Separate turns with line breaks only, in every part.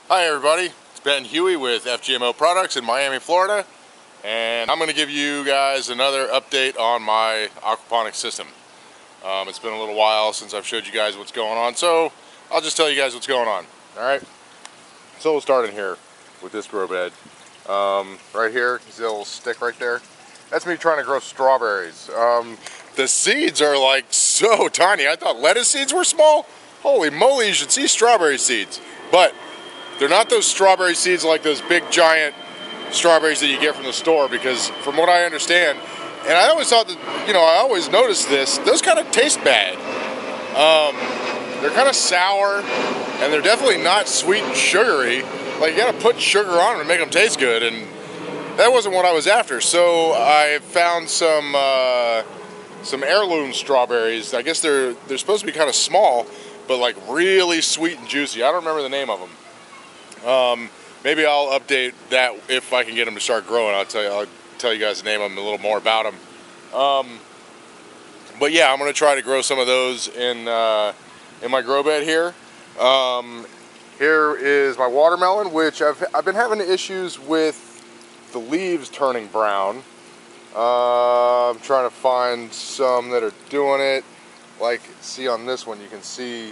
Hi everybody, it's Ben Huey with Fgmo Products in Miami, Florida, and I'm going to give you guys another update on my aquaponic system. It's been a little while since I've showed you guys what's going on, so I'll just tell you guys what's going on. Alright, so we'll start in here with this grow bed. Right here, see that little stick right there? That's me trying to grow strawberries. The seeds are like so tiny. I thought lettuce seeds were small. Holy moly, you should see strawberry seeds. But they're not those strawberry seeds like those big giant strawberries that you get from the store, because from what I understand, and I always thought that, I always noticed this, those kind of taste bad. They're kind of sour, and they're definitely not sweet and sugary. Like, you gotta put sugar on them to make them taste good, and that wasn't what I was after. So I found some heirloom strawberries. I guess they're supposed to be kind of small, but like really sweet and juicy. I don't remember the name of them. Maybe I'll update that if I can get them to start growing. I'll tell you guys the name of them, a little more about them. But yeah, I'm gonna try to grow some of those in my grow bed here. Here is my watermelon, which I've been having issues with the leaves turning brown. I'm trying to find some that are doing it. Like, see on this one, you can see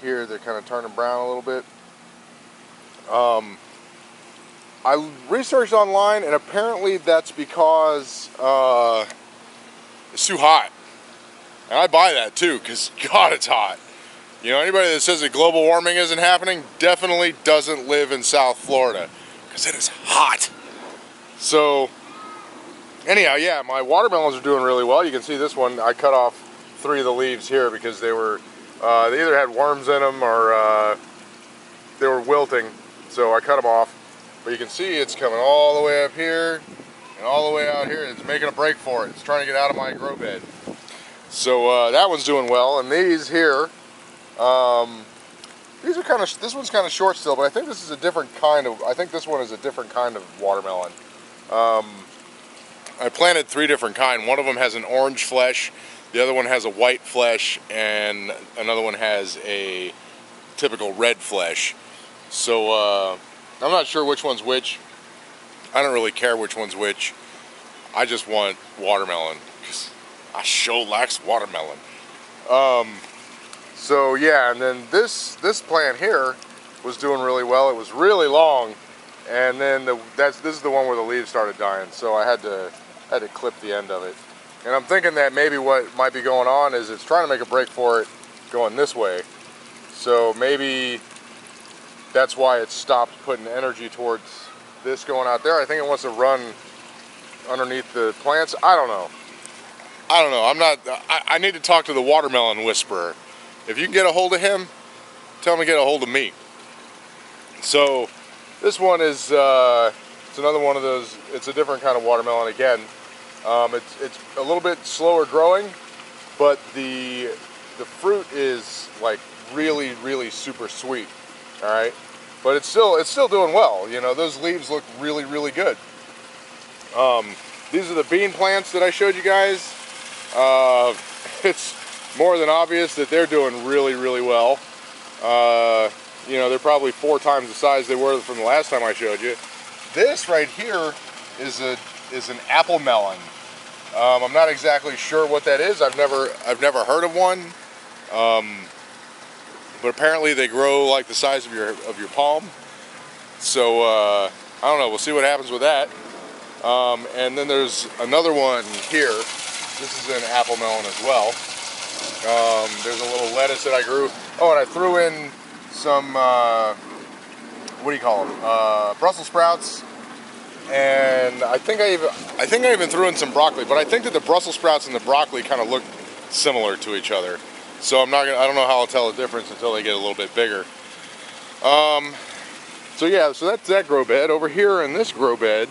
here they're kind of turning brown a little bit. I researched online, and apparently that's because it's too hot. And I buy that too, because God, it's hot. Anybody that says that global warming isn't happening definitely doesn't live in South Florida, because it is hot. So anyhow, yeah, my watermelons are doing really well. You can see this one, I cut off 3 of the leaves here because they were they either had worms in them or they were wilting, so I cut them off. But you can see it's coming all the way up here and all the way out here. It's making a break for it. It's trying to get out of my grow bed. So that one's doing well, and these here, these are this one's kind of short still, but I think this is a different kind of, I think this one is a different kind of watermelon. I planted 3 different kinds. One of them has an orange flesh, the other one has a white flesh, and another one has a typical red flesh. So I'm not sure which one's which. I don't really care which one's which. I just want watermelon, because I sure likes watermelon. So yeah, and then this plant here was doing really well. It was really long, and then this is the one where the leaves started dying. So I had to clip the end of it. And I'm thinking that maybe what might be going on is it's trying to make a break for it going this way. So maybe that's why it stopped putting energy towards this going out there. I think it wants to run underneath the plants. I don't know. I need to talk to the watermelon whisperer. If you can get a hold of him, tell him to get a hold of me. So this one is it's another one of those. It's a different kind of watermelon again. It's a little bit slower growing, but the fruit is like really super sweet. All right, but it's still doing well. Those leaves look really good. These are the bean plants that I showed you guys. It's more than obvious that they're doing really well. They're probably 4 times the size they were from the last time I showed you. This right here is an apple melon. I'm not exactly sure what that is. I've never heard of one. But apparently they grow like the size of your palm. So I don't know. We'll see what happens with that. And then there's another one here. This is an apple melon as well. There's a little lettuce that I grew. Oh, and I threw in some what do you call them? Brussels sprouts. And I think I even threw in some broccoli. But I think that the Brussels sprouts and the broccoli kind of look similar to each other. So I don't know how I'll tell the difference until they get a little bit bigger. So yeah, so that's that grow bed. Over here in this grow bed,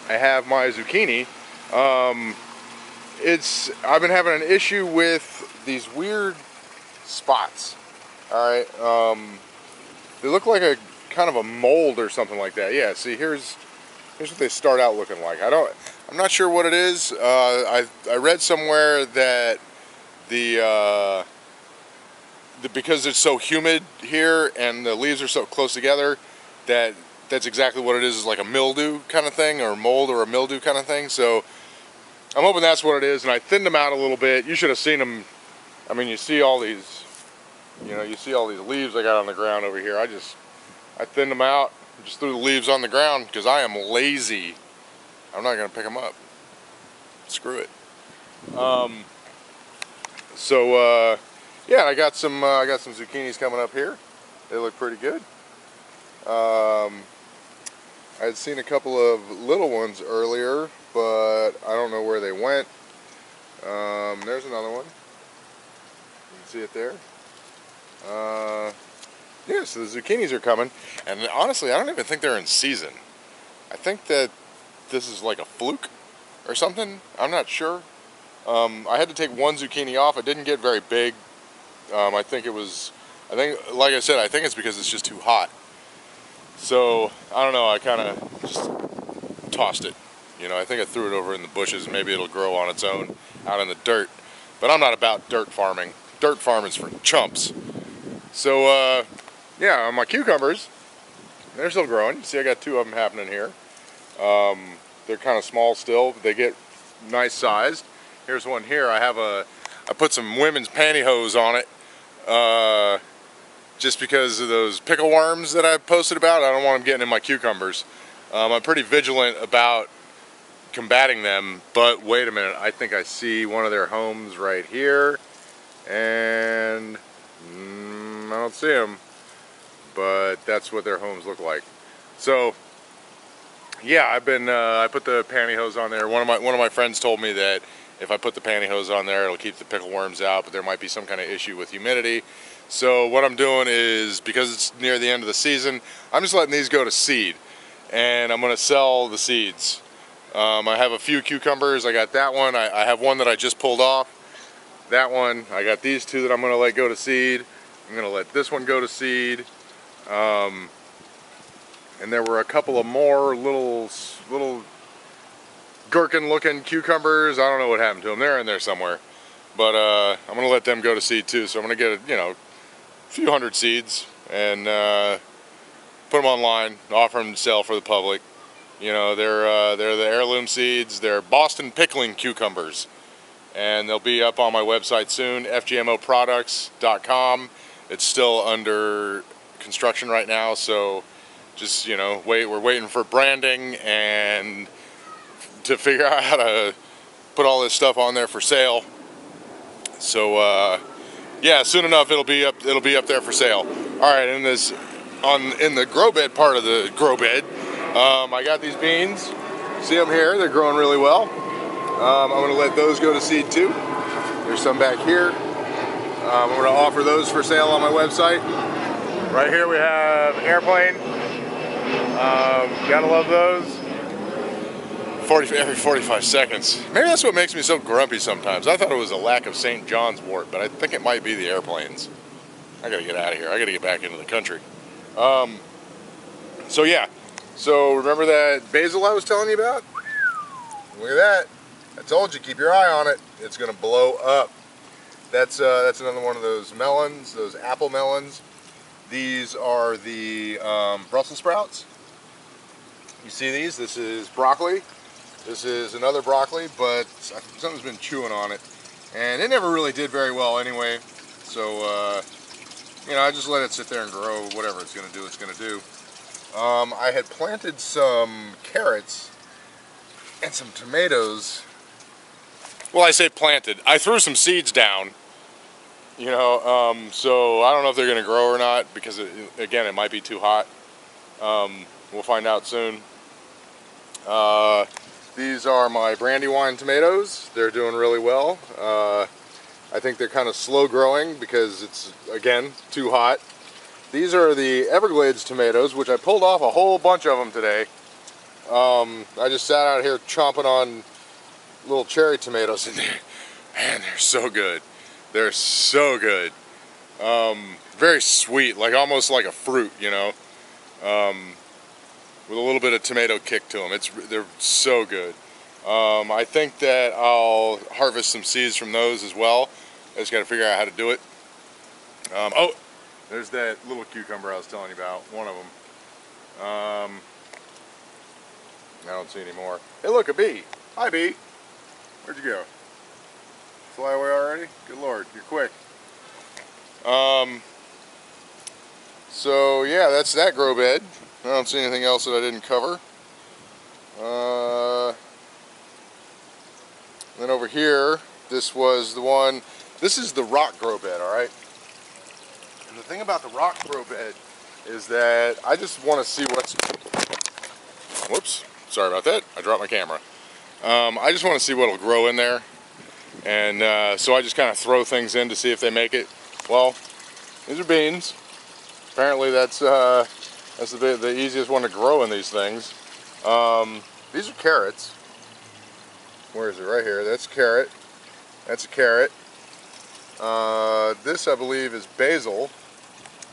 I have my zucchini. I've been having an issue with these weird spots. All right, they look like a kind of a mold or something like that. Yeah, see, here's what they start out looking like. I'm not sure what it is. I read somewhere that the because it's so humid here and the leaves are so close together, that's exactly what it is like a mildew kind of thing, or mold or a mildew kind of thing. So I'm hoping that's what it is, and I thinned them out a little bit. You should have seen them. I mean, you see all these, you see all these leaves I got on the ground over here. I thinned them out, just threw the leaves on the ground because I am lazy. I'm not gonna pick them up. Screw it. Yeah, I got some zucchinis coming up here. They look pretty good. I had seen a couple of little ones earlier, but I don't know where they went. There's another one. You can see it there. Yeah, so the zucchinis are coming, and honestly, I don't even think they're in season. I think that this is like a fluke or something. I'm not sure. I had to take one zucchini off. It didn't get very big. I think, like I said, I think it's because it's just too hot. So, I don't know, I kind of just tossed it. I think I threw it over in the bushes. Maybe it'll grow on its own out in the dirt. But I'm not about dirt farming. Dirt farming's for chumps. So, yeah, on my cucumbers, they're still growing. You see, I got 2 of them happening here. They're kind of small still, but they get nice sized. Here's one here. I put some women's pantyhose on it, just because of those pickle worms that I posted about. I don't want them getting in my cucumbers. I'm pretty vigilant about combating them, but wait a minute. I think I see one of their homes right here, and I don't see them, but that's what their homes look like. So, yeah, I put the pantyhose on there. One of my friends told me that if I put the pantyhose on there, it'll keep the pickle worms out, but there might be some kind of issue with humidity. So what I'm doing is, because it's near the end of the season, I'm just letting these go to seed, and I'm going to sell the seeds. I have a few cucumbers. I got that one. I have one that I just pulled off. That one. I got these 2 that I'm going to let go to seed. I'm going to let this one go to seed. And there were a couple of more little gherkin-looking cucumbers. I don't know what happened to them. They're in there somewhere. But I'm going to let them go to seed too. So I'm going to get a few hundred seeds and put them online, offer them to sell for the public. They're the heirloom seeds. They're Boston pickling cucumbers, and they'll be up on my website soon, fgmoproducts.com. It's still under construction right now, so just we're waiting for branding and to figure out how to put all this stuff on there for sale. So yeah, soon enough it'll be up there for sale. All right, in the grow bed part of the grow bed, I got these beans. See them here? They're growing really well. I'm going to let those go to seed too. There's some back here. I'm going to offer those for sale on my website. Right here we have airplane. Gotta love those. Every 45 seconds. Maybe that's what makes me so grumpy sometimes. I thought it was a lack of St. John's wort, but I think it might be the airplanes. I gotta get out of here. I gotta get back into the country. So yeah. So remember that basil I was telling you about? Look at that. I told you, keep your eye on it. It's gonna blow up. That's another one of those melons, those apple melons. These are the Brussels sprouts. You see these? This is broccoli. This is another broccoli, but something's been chewing on it. And it never really did very well anyway. So, I just let it sit there and grow. Whatever it's going to do, it's going to do. I had planted some carrots and some tomatoes. Well, I say planted. I threw some seeds down. So I don't know if they're going to grow or not, because, again, it might be too hot. We'll find out soon. These are my Brandywine tomatoes. They're doing really well. I think they're kind of slow growing because it's, again, too hot. These are the Everglades tomatoes, which I pulled off a whole bunch of them today. I just sat out here chomping on little cherry tomatoes in there. Man, they're so good. They're so good. Very sweet, like almost like a fruit, with a little bit of tomato kick to them. They're so good. I think that I'll harvest some seeds from those as well. I just got to figure out how to do it. Oh, there's that little cucumber I was telling you about, one of them. I don't see any more. Hey look, a bee. Hi bee. Where'd you go? Fly away already? Good Lord, you're quick. So yeah, that's that grow bed. I don't see anything else that I didn't cover. Then over here, this was the one, this is the rock grow bed, alright? And the thing about the rock grow bed is that I just want to see what's, whoops, sorry about that, I dropped my camera. I just want to see what will grow in there. And so I just kind of throw things in to see if they make it. Well, these are beans. Apparently that's the easiest one to grow in these things. These are carrots. Where is it? Right here. That's a carrot. That's a carrot. This I believe is basil,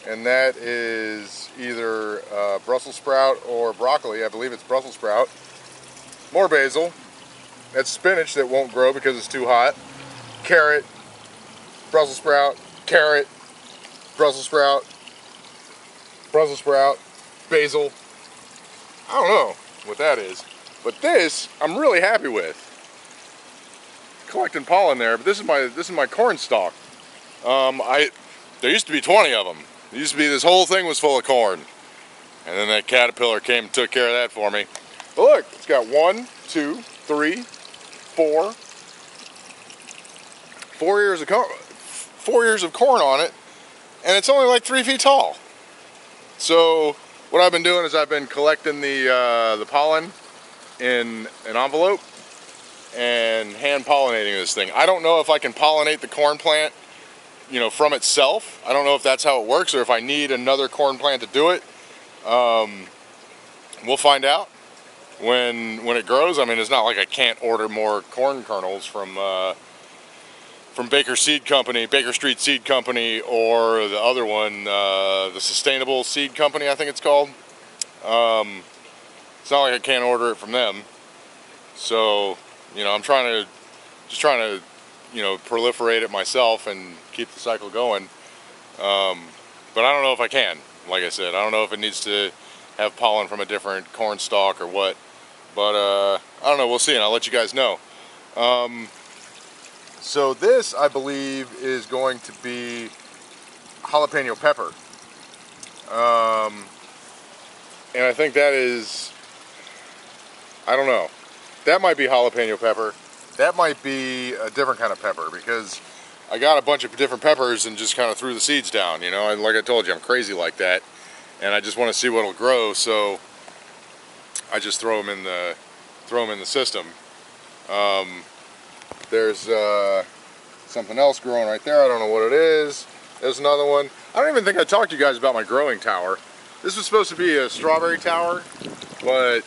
and that is either Brussels sprout or broccoli. I believe it's Brussels sprout. More basil. That's spinach that won't grow because it's too hot. Carrot, Brussels sprout, carrot, Brussels sprout, basil. I don't know what that is, but this I'm really happy with. Collecting pollen there, but this is my corn stalk. There used to be 20 of them. It used to be this whole thing was full of corn, and then that caterpillar came and took care of that for me. But look, it's got 1, 2, 3, 4 ears of corn, 4 ears of corn on it, and it's only like 3 feet tall. So what I've been doing is I've been collecting the pollen in an envelope and hand pollinating this thing. I don't know if I can pollinate the corn plant, you know, from itself. I don't know if that's how it works or if I need another corn plant to do it. We'll find out when it grows. I mean, it's not like I can't order more corn kernels from Baker Street Seed Company, or the other one, the Sustainable Seed Company, I think it's called. It's not like I can't order it from them. So, you know, I'm just trying to, you know, proliferate it myself and keep the cycle going. But I don't know if I can. Like I said, I don't know if it needs to have pollen from a different corn stalk or what. But I don't know. We'll see, and I'll let you guys know. So this, I believe, is going to be jalapeno pepper. And I think that is, I don't know. That might be jalapeno pepper. That might be a different kind of pepper, because I got a bunch of different peppers and just kind of threw the seeds down, you know. And like I told you, I'm crazy like that. And I just want to see what will grow, so I just throw them in the system. There's something else growing right there. I don't know what it is. There's another one. I don't even think I talked to you guys about my growing tower. This was supposed to be a strawberry tower, but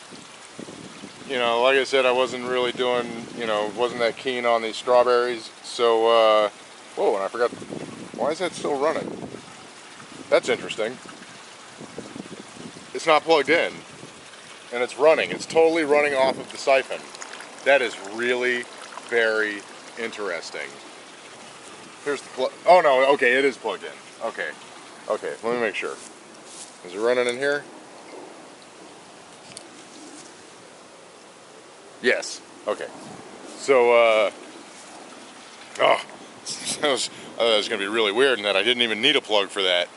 you know, like I said, I wasn't really doing, you know, wasn't that keen on these strawberries. So, whoa, and I forgot, why is that still running? That's interesting. It's not plugged in, and it's running. It's totally running off of the siphon. That is really very interesting. Here's the plug. Oh no, okay, it is plugged in. Okay, let me make sure. Is it running in here? Yes. Okay. So, oh, that was going to be really weird in that I didn't even need a plug for that.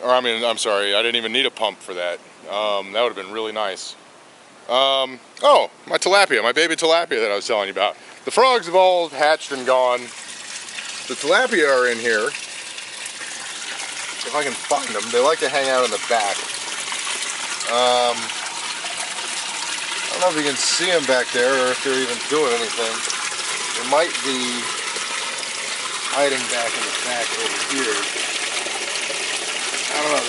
Or, I mean, I'm sorry, I didn't even need a pump for that. That would have been really nice. Oh, my tilapia, my baby tilapia that I was telling you about. The frogs have all hatched and gone. The tilapia are in here. If I can find them, they like to hang out in the back. I don't know if you can see them back there or if they're even doing anything. They might be hiding back in the back over here. I don't know,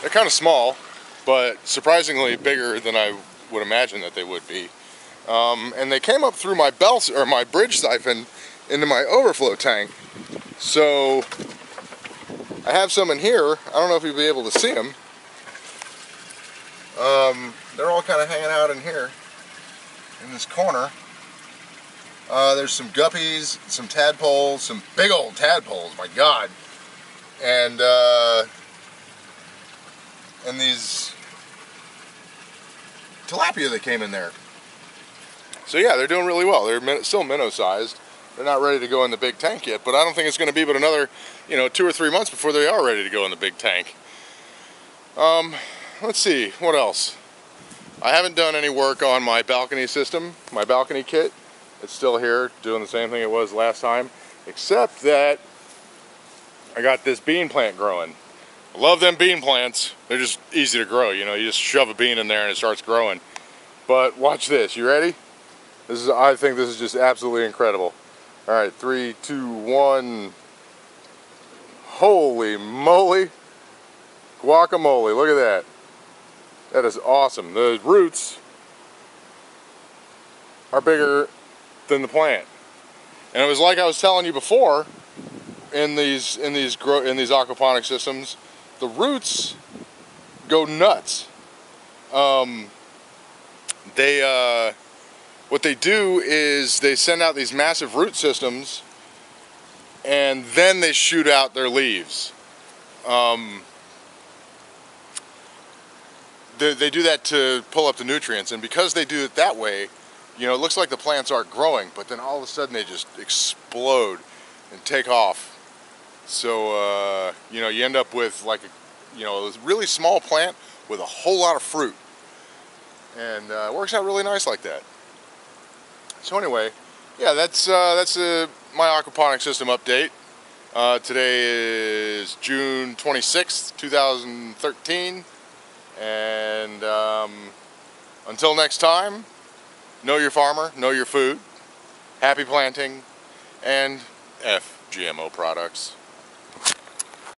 they're kind of small, but surprisingly bigger than I would imagine that they would be. And they came up through my my bridge siphon into my overflow tank. So I have some in here. I don't know if you'll be able to see them. They're all kind of hanging out in here, in this corner. There's some guppies, some tadpoles, some big old tadpoles, my God. And these tilapia that came in there. So yeah, they're doing really well. They're still minnow sized. They're not ready to go in the big tank yet, but I don't think it's going to be but another, 2 or 3 months before they are ready to go in the big tank. Let's see, what else? I haven't done any work on my balcony system, my balcony kit. It's still here, doing the same thing it was last time, except that I got this bean plant growing. I love them bean plants. They're just easy to grow, you just shove a bean in there and it starts growing. But watch this, you ready? I think this is just absolutely incredible. All right, 3, 2, 1. Holy moly. Guacamole, look at that. That is awesome. The roots are bigger than the plant. And it was like I was telling you before, in these aquaponic systems, the roots go nuts. What they do is they send out these massive root systems and then they shoot out their leaves. They do that to pull up the nutrients, and because they do it that way, it looks like the plants aren't growing, but then all of a sudden they just explode and take off. So, you end up with like a really small plant with a whole lot of fruit. And it works out really nice like that. So anyway, yeah, that's my aquaponic system update. Today is June 26th, 2013. And until next time, know your farmer, know your food, happy planting, and Fgmo products.